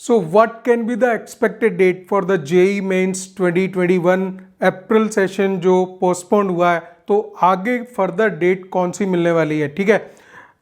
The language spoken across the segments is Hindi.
So what can be the expected date for the JEE Mains 2021 April session जो पोस्टपोन्ड हुआ है, तो आगे फर्दर डेट कौन सी मिलने वाली है? ठीक है,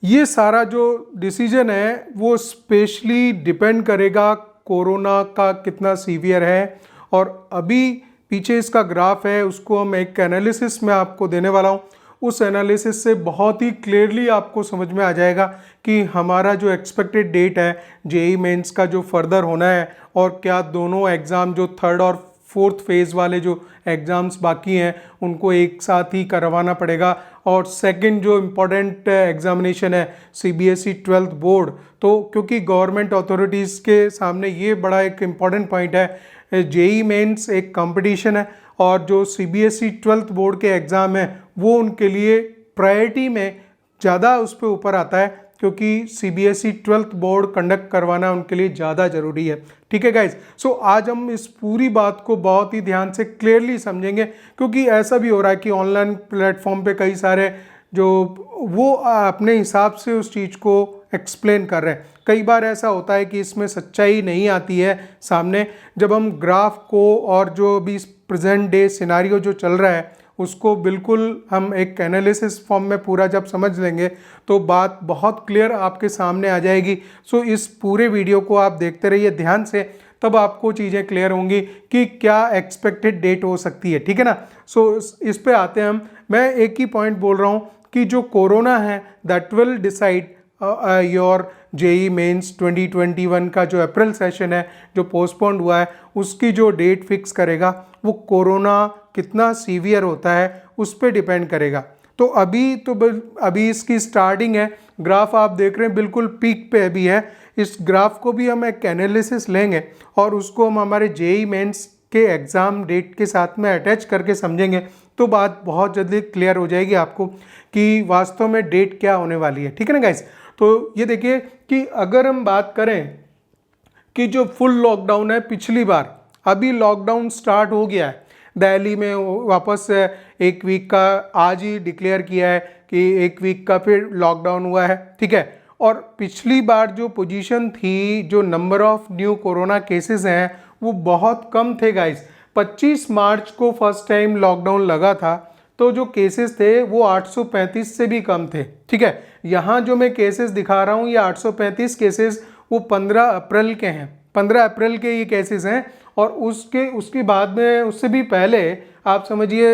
ये सारा जो डिसीजन है वो स्पेशली डिपेंड करेगा कोरोना का कितना सीवियर है। और अभी पीछे इसका ग्राफ है, उसको हम एक एनालिसिस में आपको देने वाला हूँ। उस एनालिसिस से बहुत ही क्लियरली आपको समझ में आ जाएगा कि हमारा जो एक्सपेक्टेड डेट है जेई मेंस का जो फर्दर होना है, और क्या दोनों एग्ज़ाम जो थर्ड और फोर्थ फेज़ वाले जो एग्ज़ाम्स बाकी हैं उनको एक साथ ही करवाना पड़ेगा। और सेकंड जो इम्पोर्टेंट एग्ज़ामिनेशन है सीबीएसई 12th बोर्ड, तो क्योंकि गवर्नमेंट अथॉरिटीज़ के सामने ये बड़ा एक इम्पॉर्टेंट पॉइंट है, जेई मेंस एक कंपटीशन है और जो सीबीएसई 12th बोर्ड के एग्ज़ाम है वो उनके लिए प्रायोरिटी में ज़्यादा उस पर ऊपर आता है, क्योंकि सीबीएसई 12th बोर्ड कंडक्ट करवाना उनके लिए ज़्यादा ज़रूरी है। ठीक है गाइज, सो आज हम इस पूरी बात को बहुत ही ध्यान से क्लियरली समझेंगे, क्योंकि ऐसा भी हो रहा है कि ऑनलाइन प्लेटफॉर्म पे कई सारे जो वो अपने हिसाब से उस चीज़ को एक्सप्लेन कर रहे हैं। कई बार ऐसा होता है कि इसमें सच्चाई नहीं आती है सामने। जब हम ग्राफ को और जो अभी प्रेजेंट डे सिनारियो जो चल रहा है उसको बिल्कुल हम एक एनालिसिस फॉर्म में पूरा जब समझ लेंगे तो बात बहुत क्लियर आपके सामने आ जाएगी। सो इस पूरे वीडियो को आप देखते रहिए ध्यान से, तब आपको चीज़ें क्लियर होंगी कि क्या एक्सपेक्टेड डेट हो सकती है। ठीक है ना। सो इस पे आते हैं हम। मैं एक ही पॉइंट बोल रहा हूँ कि जो कोरोना है that will decide your JEE Mains 2021 का जो अप्रैल सेशन है जो पोस्टपोन्ड हुआ है उसकी जो डेट फिक्स करेगा वो कोरोना कितना सीवियर होता है उस पर डिपेंड करेगा। तो अभी इसकी स्टार्टिंग है, ग्राफ आप देख रहे हैं बिल्कुल पीक पे अभी है। इस ग्राफ को भी हम एक एनालिसिस लेंगे और उसको हम हमारे जेई मेंस के एग्ज़ाम डेट के साथ में अटैच करके समझेंगे, तो बात बहुत जल्दी क्लियर हो जाएगी आपको कि वास्तव में डेट क्या होने वाली है। ठीक है ना गाइस। तो ये देखिए कि अगर हम बात करें कि जो फुल लॉकडाउन है पिछली बार, अभी लॉकडाउन स्टार्ट हो गया है दिल्ली में वापस एक वीक का आज ही डिक्लेयर किया है कि एक वीक का फिर लॉकडाउन हुआ है। ठीक है। और पिछली बार जो पोजीशन थी, जो number of new corona cases हैं वो बहुत कम थे गाइस। 25 मार्च को फर्स्ट टाइम लॉकडाउन लगा था तो जो केसेस थे वो 835 से भी कम थे। ठीक है। यहाँ जो मैं केसेस दिखा रहा हूँ ये 835 केसेस वो 15 अप्रैल के हैं, 15 अप्रैल के ये केसेस हैं। और उसके बाद में उससे भी पहले आप समझिए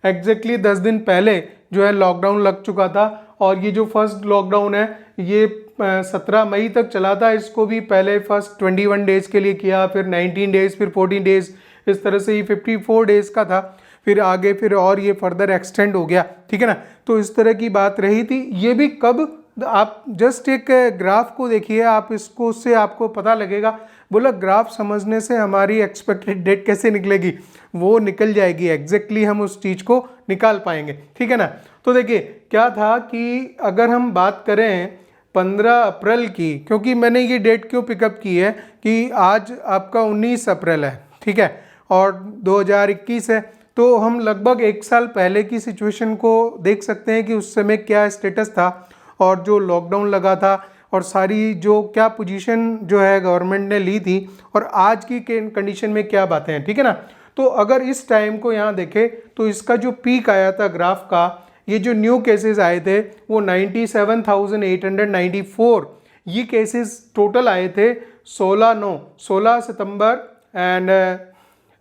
एग्जैक्टली 10 दिन पहले जो है लॉकडाउन लग चुका था। और ये जो फर्स्ट लॉकडाउन है ये 17 मई तक चला था। इसको भी पहले फर्स्ट 21 डेज़ के लिए किया, फिर 19 डेज़, फिर 14 डेज़, इस तरह से ये 54 डेज़ का था। फिर आगे फिर और ये फर्दर एक्सटेंड हो गया। ठीक है ना। तो इस तरह की बात रही थी। ये भी कब, आप जस्ट एक ग्राफ को देखिए, आप इसको उससे आपको पता लगेगा। बोला ग्राफ समझने से हमारी एक्सपेक्टेड डेट कैसे निकलेगी, वो निकल जाएगी एग्जैक्टली, हम उस चीज़ को निकाल पाएंगे। ठीक है ना। तो देखिए क्या था कि अगर हम बात करें 15 अप्रैल की, क्योंकि मैंने ये डेट क्यों पिकअप की है कि आज आपका 19 अप्रैल है। ठीक है। और 2021 है, तो हम लगभग एक साल पहले की सिचुएशन को देख सकते हैं कि उस समय क्या स्टेटस था और जो लॉकडाउन लगा था और सारी जो क्या पोजीशन जो है गवर्नमेंट ने ली थी और आज की कंडीशन में क्या बातें हैं। ठीक है ना। तो अगर इस टाइम को यहाँ देखें तो इसका जो पीक आया था ग्राफ का, ये जो न्यू केसेस आए थे वो 97,894 ये केसेस टोटल आए थे 16 सितंबर एंड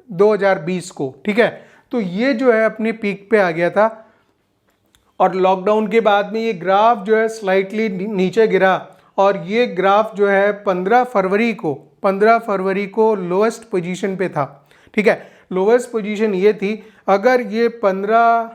2020 को। ठीक है। तो ये जो है अपने पीक पे आ गया था और लॉकडाउन के बाद में ये ग्राफ जो है स्लाइटली नीचे गिरा और ये ग्राफ जो है 15 फरवरी को लोएस्ट पोजीशन पे था। ठीक है। लोएस्ट पोजीशन ये थी। अगर ये 15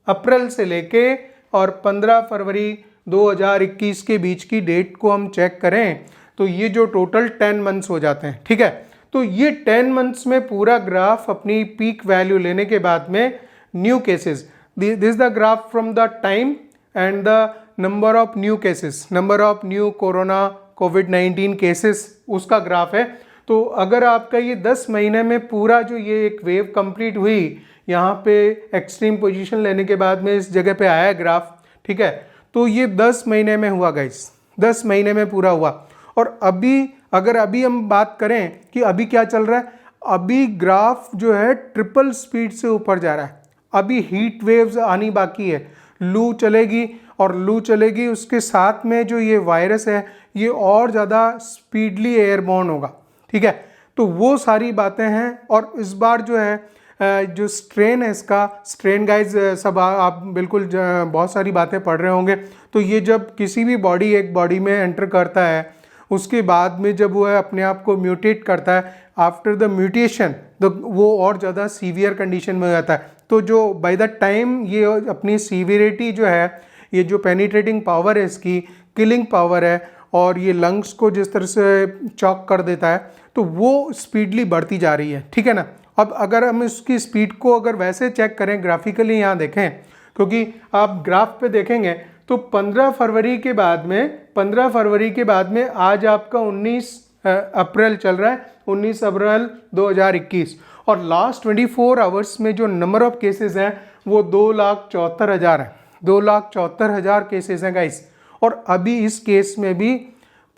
अप्रैल से लेके और 15 फरवरी 2021 के बीच की डेट को हम चेक करें तो ये जो टोटल 10 मंथ्स हो जाते हैं। ठीक है। तो ये 10 मंथ्स में पूरा ग्राफ अपनी पीक वैल्यू लेने के बाद में new cases, this is the graph from the time and the number of new cases, number of new corona COVID-19 cases उसका ग्राफ है। तो अगर आपका ये 10 महीने में पूरा जो ये एक वेव कंप्लीट हुई, यहाँ पे एक्सट्रीम पोजीशन लेने के बाद में इस जगह पे आया ग्राफ। ठीक है। तो ये 10 महीने में हुआ गाइस, 10 महीने में पूरा हुआ। और अभी अगर अभी हम बात करें कि अभी क्या चल रहा है, अभी ग्राफ जो है ट्रिपल स्पीड से ऊपर जा रहा है। अभी हीट वेव्स आनी बाकी है, लू चलेगी, और लू चलेगी उसके साथ में जो ये वायरस है ये और ज़्यादा स्पीडली एयरबॉर्न होगा, ठीक है। तो वो सारी बातें हैं। और इस बार जो है जो स्ट्रेन है, इसका स्ट्रेन गाइज सब आप बिल्कुल बहुत सारी बातें पढ़ रहे होंगे। तो ये जब किसी भी बॉडी एक बॉडी में एंटर करता है, उसके बाद में जब वो अपने आप को म्यूटेट करता है, आफ्टर द म्यूटेशन तो वो और ज़्यादा सीवियर कंडीशन में हो जाता है। तो जो बाय द टाइम ये अपनी सीवियरिटी जो है, ये जो पेनिट्रेटिंग पावर है इसकी, किलिंग पावर है, और ये लंग्स को जिस तरह से चॉक कर देता है, तो वो स्पीडली बढ़ती जा रही है, ठीक है ना। अब अगर हम इसकी स्पीड को अगर वैसे चेक करें ग्राफिकली, यहाँ देखें, क्योंकि आप ग्राफ पे देखेंगे तो 15 फरवरी के बाद में आज आपका 19 अप्रैल चल रहा है, 19 अप्रैल 2021, और लास्ट 24 आवर्स में जो नंबर ऑफ केसेस हैं वो 2,74,000 है। 2,74,000 केसेस हैं गाइस। और अभी इस केस में भी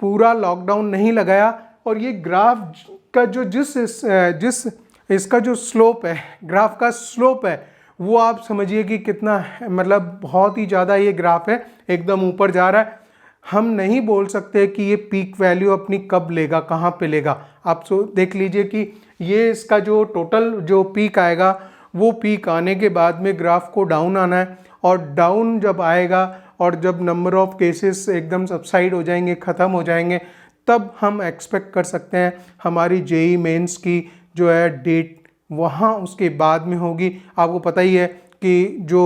पूरा लॉकडाउन नहीं लगाया, और ये ग्राफ का जो जिस इसका जो स्लोप है, ग्राफ का स्लोप है, वो आप समझिए कि कितना, मतलब बहुत ही ज़्यादा ये ग्राफ है, एकदम ऊपर जा रहा है। हम नहीं बोल सकते कि ये पीक वैल्यू अपनी कब लेगा, कहाँ पे लेगा। आप देख लीजिए कि ये इसका जो टोटल जो पीक आएगा, वो पीक आने के बाद में ग्राफ को डाउन आना है, और डाउन जब आएगा और जब नंबर ऑफ केसेस एकदम सबसाइड हो जाएंगे, ख़त्म हो जाएंगे, तब हम एक्सपेक्ट कर सकते हैं हमारी जेई मेंस की जो है डेट वहाँ उसके बाद में होगी। आपको पता ही है कि जो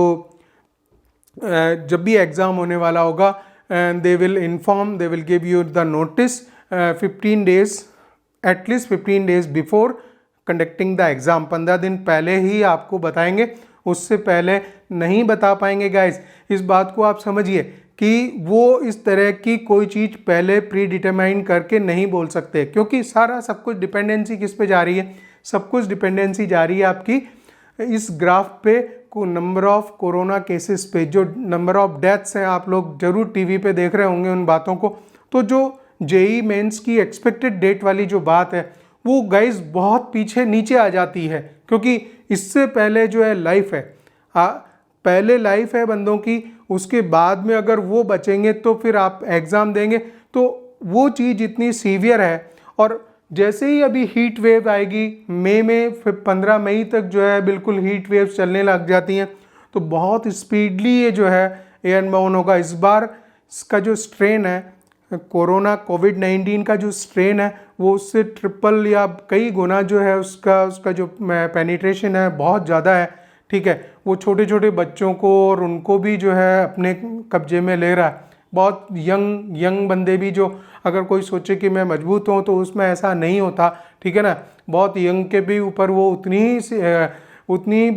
जब भी एग्ज़ाम होने वाला होगा, they will inform, they will give you the notice 15 days, at least 15 days before conducting the exam. 15 दिन पहले ही आपको बताएंगे, उससे पहले नहीं बता पाएंगे गाइस। इस बात को आप समझिए कि वो इस तरह की कोई चीज़ पहले प्री डिटरमाइन करके नहीं बोल सकते, क्योंकि सारा सब कुछ डिपेंडेंसी किस पे जा रही है, सब कुछ डिपेंडेंसी जा रही है आपकी इस ग्राफ पे, को नंबर ऑफ कोरोना केसेस पे, जो नंबर ऑफ डेथ्स हैं। आप लोग जरूर टीवी पे देख रहे होंगे उन बातों को। तो जो जेई मेंस की एक्सपेक्टेड डेट वाली जो बात है, वो गाइस बहुत पीछे नीचे आ जाती है, क्योंकि इससे पहले जो है लाइफ है, पहले लाइफ है बंदों की, उसके बाद में अगर वो बचेंगे तो फिर आप एग्ज़ाम देंगे। तो वो चीज़ इतनी सीवियर है। और जैसे ही अभी हीट वेव आएगी मई में, फिर 15 मई तक जो है बिल्कुल हीट वेव चलने लग जाती हैं, तो बहुत स्पीडली ये जो है एयरबॉर्न होगा। इस बार इसका जो स्ट्रेन है, कोरोना कोविड-19 का जो स्ट्रेन है, वो उससे ट्रिपल या कई गुना जो है उसका जो पेनिट्रेशन है बहुत ज़्यादा है, ठीक है। वो छोटे छोटे बच्चों को और उनको भी जो है अपने कब्जे में ले रहा है। बहुत यंग बंदे भी, जो अगर कोई सोचे कि मैं मजबूत हूँ तो उसमें ऐसा नहीं होता, ठीक है ना। बहुत यंग के भी ऊपर वो उतनी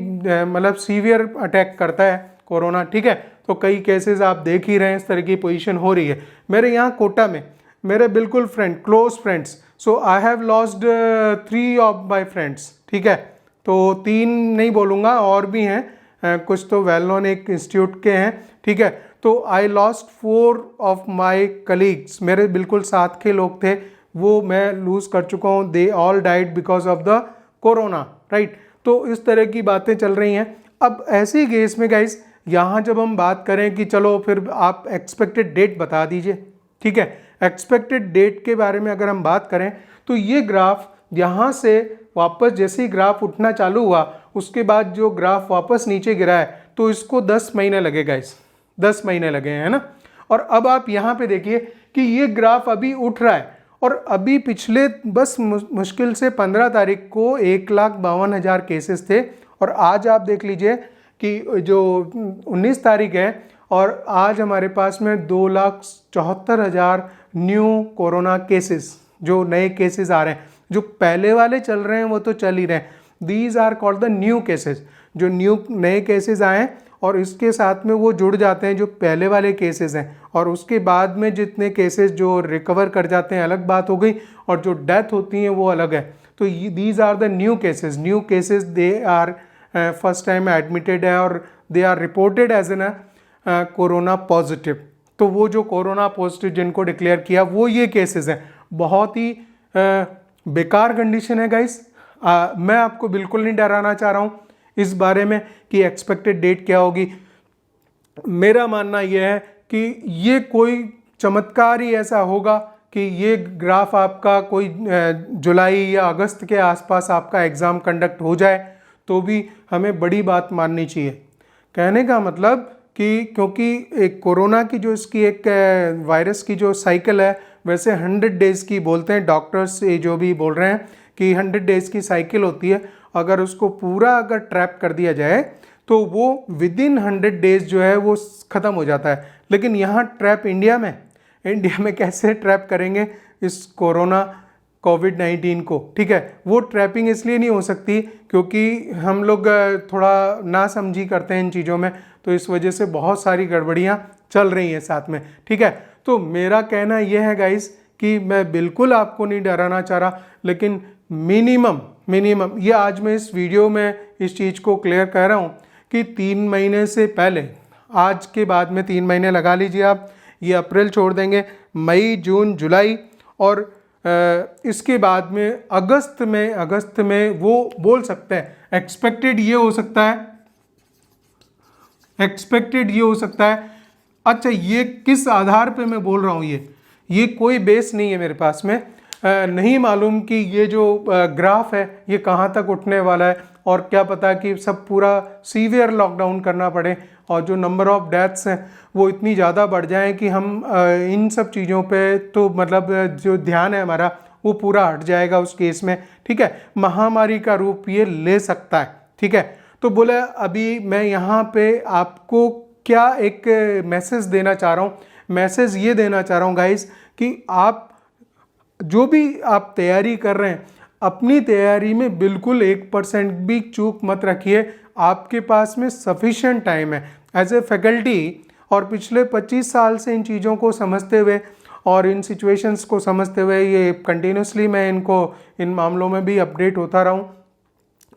मतलब सीवियर अटैक करता है कोरोना, ठीक है। तो कई केसेस आप देख ही रहे हैं, इस तरह की पोजीशन हो रही है। मेरे यहाँ कोटा में मेरे बिल्कुल close friends, so I have lost 3 of my friends, ठीक है। तो 3 नहीं बोलूँगा, और भी हैं, कुछ तो वेल नोन एक इंस्टीट्यूट के हैं, ठीक है। तो I lost 4 of my colleagues, मेरे बिल्कुल साथ के लोग थे, वो मैं लूज़ कर चुका हूँ। They all died because of the corona, right. तो इस तरह की बातें चल रही हैं। अब ऐसे केस में गाइस, यहाँ जब हम बात करें कि चलो फिर आप एक्सपेक्टेड डेट बता दीजिए, ठीक है। एक्सपेक्टेड डेट के बारे में अगर हम बात करें तो ये ग्राफ यहाँ से वापस जैसे ही ग्राफ उठना चालू हुआ, उसके बाद जो ग्राफ वापस नीचे गिरा है, तो इसको 10 महीने लगे गाइस, 10 महीने लगे हैं ना। और अब आप यहाँ पे देखिए कि ये ग्राफ अभी उठ रहा है, और अभी पिछले बस मुश्किल से 15 तारीख को 1,52,000 केसेस थे, और आज आप देख लीजिए कि जो 19 तारीख है, और आज हमारे पास में 2,74,000 न्यू कोरोना केसेस, जो नए केसेस आ रहे हैं। जो पहले वाले चल रहे हैं वो तो चल ही रहे हैं, these are called the new cases, जो नए केसेस आए हैं, और इसके साथ में वो जुड़ जाते हैं जो पहले वाले केसेस हैं, और उसके बाद में जितने केसेस जो रिकवर कर जाते हैं अलग बात हो गई, और जो डेथ होती हैं वो अलग है। तो these are the new cases, they are first time admitted है, और they are reported as an corona positive. तो वो जो कोरोना पॉजिटिव जिनको डिक्लेयर किया वो ये केसेस हैं। बहुत ही बेकार कंडीशन है गाइस। मैं आपको बिल्कुल नहीं डराना चाह रहा हूँ इस बारे में कि एक्सपेक्टेड डेट क्या होगी। मेरा मानना यह है कि ये कोई चमत्कार ही ऐसा होगा कि ये ग्राफ आपका कोई जुलाई या अगस्त के आसपास आपका एग्ज़ाम कंडक्ट हो जाए तो भी हमें बड़ी बात माननी चाहिए। कहने का मतलब कि क्योंकि एक कोरोना की जो इसकी एक वायरस की जो साइकिल है वैसे 100 डेज़ की बोलते हैं डॉक्टर्स, ये जो भी बोल रहे हैं कि 100 डेज़ की साइकिल होती है। अगर उसको पूरा अगर ट्रैप कर दिया जाए तो वो विद इन 100 डेज़ जो है वो ख़त्म हो जाता है। लेकिन यहाँ ट्रैप इंडिया में कैसे ट्रैप करेंगे इस कोरोना कोविड-19 को, ठीक है। वो ट्रैपिंग इसलिए नहीं हो सकती क्योंकि हम लोग थोड़ा नासमझी करते हैं इन चीज़ों में, तो इस वजह से बहुत सारी गड़बड़ियाँ चल रही हैं साथ में, ठीक है। तो मेरा कहना यह है गाइस कि मैं बिल्कुल आपको नहीं डराना चाह रहा, लेकिन मिनिमम ये आज मैं इस वीडियो में इस चीज़ को क्लियर कर रहा हूँ कि 3 महीने से पहले, आज के बाद में 3 महीने लगा लीजिए आप, ये अप्रैल छोड़ देंगे, मई, जून, जुलाई और इसके बाद में अगस्त में वो बोल सकते हैं एक्सपेक्टेड ये हो सकता है। अच्छा, ये किस आधार पे मैं बोल रहा हूँ, ये कोई बेस नहीं है मेरे पास में, नहीं मालूम कि ये जो ग्राफ है ये कहाँ तक उठने वाला है, और क्या पता कि सब पूरा सीवियर लॉकडाउन करना पड़े और जो नंबर ऑफ डेथ्स हैं वो इतनी ज़्यादा बढ़ जाएं कि हम इन सब चीज़ों पे तो मतलब जो ध्यान है हमारा वो पूरा हट जाएगा उस केस में, ठीक है। महामारी का रूप ये ले सकता है, ठीक है। तो बोले अभी मैं यहाँ पे आपको क्या एक मैसेज देना चाह रहा हूँ, मैसेज ये देना चाह रहा हूँ गाइस कि आप जो भी आप तैयारी कर रहे हैं अपनी तैयारी में बिल्कुल 1% भी चूक मत रखिए। आपके पास में सफिशिएंट टाइम है एज ए फैकल्टी, और पिछले 25 साल से इन चीज़ों को समझते हुए और इन सिचुएशंस को समझते हुए ये कंटिन्यूसली मैं इन मामलों में भी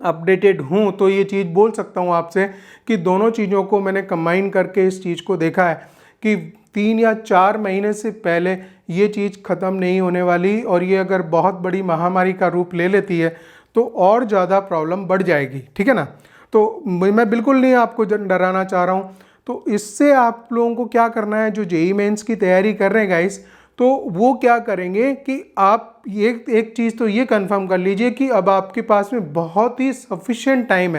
अपडेटेड हूँ, तो ये चीज़ बोल सकता हूँ आपसे कि दोनों चीज़ों को मैंने कंबाइन करके इस चीज़ को देखा है कि 3 या 4 महीने से पहले ये चीज़ ख़त्म नहीं होने वाली, और ये अगर बहुत बड़ी महामारी का रूप ले लेती है तो और ज़्यादा प्रॉब्लम बढ़ जाएगी, ठीक है ना। तो मैं बिल्कुल नहीं आपको डराना चाह रहा हूँ। तो इससे आप लोगों को क्या करना है, जो जेईई मेंस की तैयारी कर रहे हैं गाइस, तो वो क्या करेंगे कि आप एक चीज़ तो ये कंफर्म कर लीजिए कि अब आपके पास में बहुत ही सफिशिएंट टाइम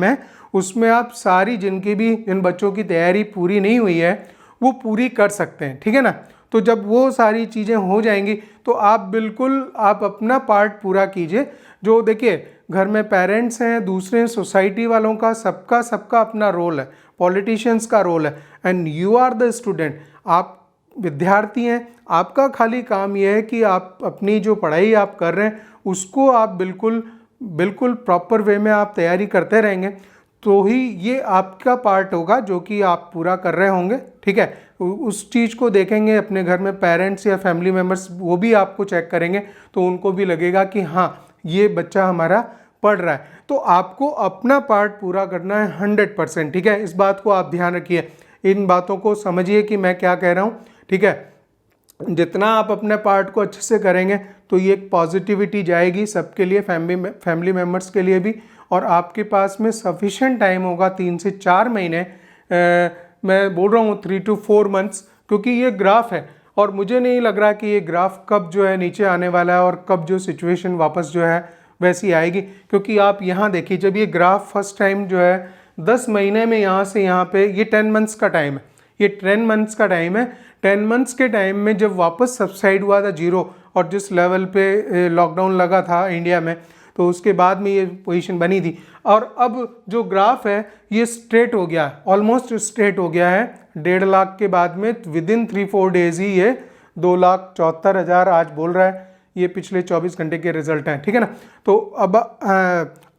है, उसमें आप सारी जिन बच्चों की तैयारी पूरी नहीं हुई है वो पूरी कर सकते हैं, ठीक है ना। तो जब वो सारी चीज़ें हो जाएंगी तो आप अपना पार्ट पूरा कीजिए। जो देखिए घर में पेरेंट्स हैं, दूसरे सोसाइटी वालों का सबका अपना रोल है, पॉलिटिशियंस का रोल है, and you are the student, आप विद्यार्थी हैं। आपका खाली काम यह है कि आप अपनी जो पढ़ाई आप कर रहे हैं उसको आप बिल्कुल प्रॉपर वे में आप तैयारी करते रहेंगे तो ही ये आपका पार्ट होगा जो कि आप पूरा कर रहे होंगे, ठीक है। उस चीज़ को देखेंगे अपने घर में पेरेंट्स या फैमिली मेम्बर्स, वो भी आपको चेक करेंगे तो उनको भी लगेगा कि हाँ ये बच्चा हमारा पढ़ रहा है। तो आपको अपना पार्ट पूरा करना है 100%, ठीक है। इस बात को आप ध्यान रखिए, इन बातों को समझिए कि मैं क्या कह रहा हूँ, ठीक है। जितना आप अपने पार्ट को अच्छे से करेंगे तो ये एक पॉजिटिविटी जाएगी सबके लिए, फैमिली मेम्बर्स के लिए भी, और आपके पास में सफिशिएंट टाइम होगा 3 से 4 महीने, मैं बोल रहा हूँ 3 to 4 months, क्योंकि ये ग्राफ है और मुझे नहीं लग रहा कि ये ग्राफ कब जो है नीचे आने वाला है और कब जो सिचुएशन वापस जो है वैसी आएगी। क्योंकि आप यहाँ देखिए, जब ये ग्राफ फर्स्ट टाइम जो है 10 महीने में यहाँ से यहाँ पे, ये 10 months का टाइम है, ये 10 months का टाइम है। 10 months के टाइम में जब वापस सबसाइड हुआ था 0, और जिस लेवल पे लॉकडाउन लगा था इंडिया में, तो उसके बाद में ये पोजीशन बनी थी। और अब जो ग्राफ है ये स्ट्रेट हो गया है, ऑलमोस्ट स्ट्रेट हो गया है। 1.5 लाख के बाद में विद इन 3-4 डेज ही ये 2,74,000 आज बोल रहा है। ये पिछले 24 घंटे के रिजल्ट हैं, ठीक है ना। तो अब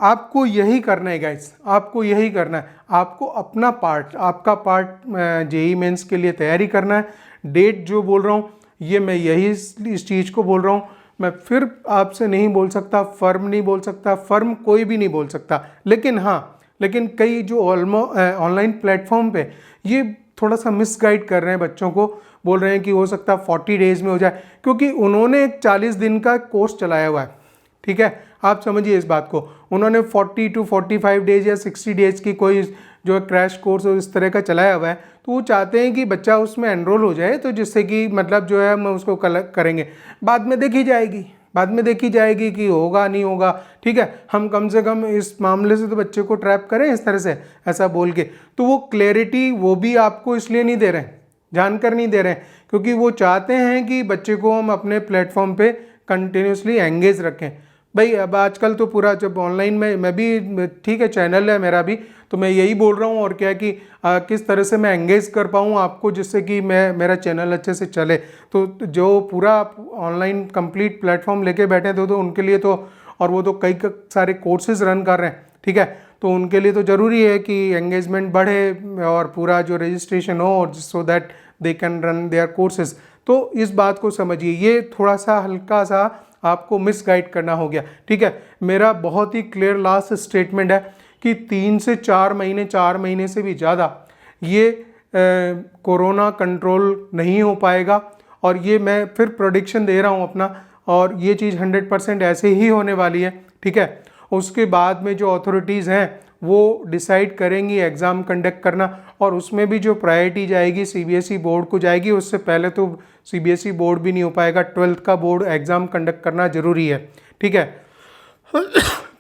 आपको यही करना है गाइस, आपको यही करना है, आपको अपना पार्ट, आपका पार्ट जेईई मेंस के लिए तैयारी करना है। डेट जो बोल रहा हूँ ये मैं यही इस चीज़ को बोल रहा हूँ, मैं फिर आपसे नहीं बोल सकता, फर्म नहीं बोल सकता, फर्म कोई भी नहीं बोल सकता, लेकिन कई जो ऑनलाइन प्लेटफॉर्म पे ये थोड़ा सा मिसगाइड कर रहे हैं बच्चों को, बोल रहे हैं कि हो सकता है 40 डेज़ में हो जाए, क्योंकि उन्होंने एक 40 दिन का कोर्स चलाया हुआ है। ठीक है, आप समझिए इस बात को, उन्होंने 40 to 45 डेज या 60 डेज की कोई जो है क्रैश कोर्स और इस तरह का चलाया हुआ है, तो वो चाहते हैं कि बच्चा उसमें एनरोल हो जाए, तो जिससे कि मतलब जो है हम उसको करेंगे, बाद में देखी जाएगी, बाद में देखी जाएगी कि होगा नहीं होगा। ठीक है, हम कम से कम इस मामले से तो बच्चे को ट्रैप करें इस तरह से, ऐसा बोल के। तो वो क्लैरिटी वो भी आपको इसलिए नहीं दे रहे हैं, जानकर नहीं दे रहे हैं, क्योंकि वो चाहते हैं कि बच्चे को हम अपने प्लेटफॉर्म पे कंटिन्यूसली एंगेज रखें। भाई अब आजकल तो पूरा जब ऑनलाइन में मैं भी, ठीक है चैनल है मेरा भी, तो मैं यही बोल रहा हूँ और क्या कि किस तरह से मैं एंगेज कर पाऊँ आपको, जिससे कि मेरा चैनल अच्छे से चले। तो जो पूरा ऑनलाइन कंप्लीट प्लेटफॉर्म लेके बैठे थे तो उनके लिए तो, और वो तो कई सारे कोर्सेज रन कर रहे हैं। ठीक है, तो उनके लिए तो ज़रूरी है कि एंगेजमेंट बढ़े और पूरा जो रजिस्ट्रेशन हो, so that they can run their courses. तो इस बात को समझिए, ये थोड़ा सा हल्का सा आपको मिसगाइड करना हो गया। ठीक है, मेरा बहुत ही क्लियर लास्ट स्टेटमेंट है कि 3 से 4 महीने, 4 महीने से भी ज़्यादा ये कोरोना कंट्रोल नहीं हो पाएगा। और ये मैं फिर प्रेडिक्शन दे रहा हूँ अपना, और ये चीज़ 100% ऐसे ही होने वाली है। ठीक है, उसके बाद में जो अथॉरिटीज़ हैं वो डिसाइड करेंगी एग्ज़ाम कंडक्ट करना, और उसमें भी जो प्रायोरिटी जाएगी सीबीएसई बोर्ड को जाएगी। उससे पहले तो सीबीएसई बोर्ड भी नहीं हो पाएगा, 12th का बोर्ड एग्ज़ाम कंडक्ट करना ज़रूरी है। ठीक है,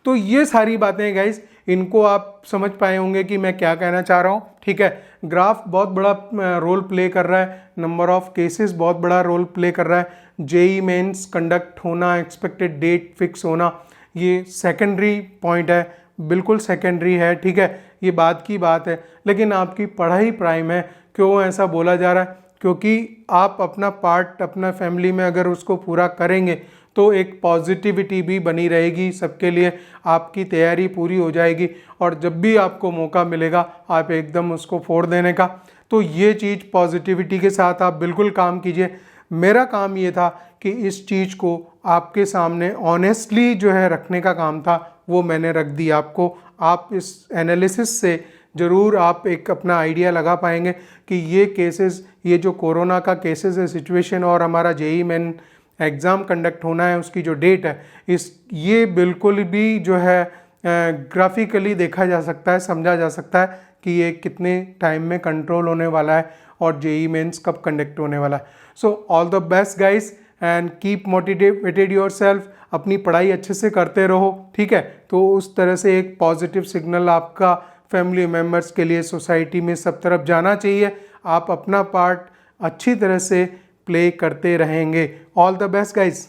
तो ये सारी बातें गाइस, इनको आप समझ पाए होंगे कि मैं क्या कहना चाह रहा हूँ। ठीक है, ग्राफ बहुत बड़ा रोल प्ले कर रहा है, नंबर ऑफ केसेस बहुत बड़ा रोल प्ले कर रहा है, जेई मेंस कंडक्ट होना, एक्सपेक्टेड डेट फिक्स होना, ये सेकेंडरी पॉइंट है, बिल्कुल सेकेंडरी है। ठीक है, ये बात की बात है, लेकिन आपकी पढ़ाई प्राइम है। क्यों ऐसा बोला जा रहा है? क्योंकि आप अपना पार्ट अपना फैमिली में अगर उसको पूरा करेंगे तो एक पॉजिटिविटी भी बनी रहेगी सबके लिए, आपकी तैयारी पूरी हो जाएगी, और जब भी आपको मौका मिलेगा आप एकदम उसको फोड़ देने का। तो ये चीज़ पॉजिटिविटी के साथ आप बिल्कुल काम कीजिए। मेरा काम ये था कि इस चीज़ को आपके सामने ऑनेस्टली जो है रखने का काम था, वो मैंने रख दिया आपको। आप इस एनालिसिस से ज़रूर आप एक अपना आइडिया लगा पाएंगे कि ये केसेस, ये जो कोरोना का केसेस है सिचुएशन, और हमारा जेई मेन एग्ज़ाम कंडक्ट होना है उसकी जो डेट है, ये बिल्कुल भी जो है ग्राफिकली देखा जा सकता है, समझा जा सकता है कि ये कितने टाइम में कंट्रोल होने वाला है और जेई मेंस कब कंडक्ट होने वाला है। So all the best guys and keep motivated yourself, अपनी पढ़ाई अच्छे से करते रहो। ठीक है, तो उस तरह से एक पॉजिटिव सिग्नल आपका फैमिली मेम्बर्स के लिए, सोसाइटी में सब तरफ जाना चाहिए। आप अपना पार्ट अच्छी तरह से प्ले करते रहेंगे। All the best guys.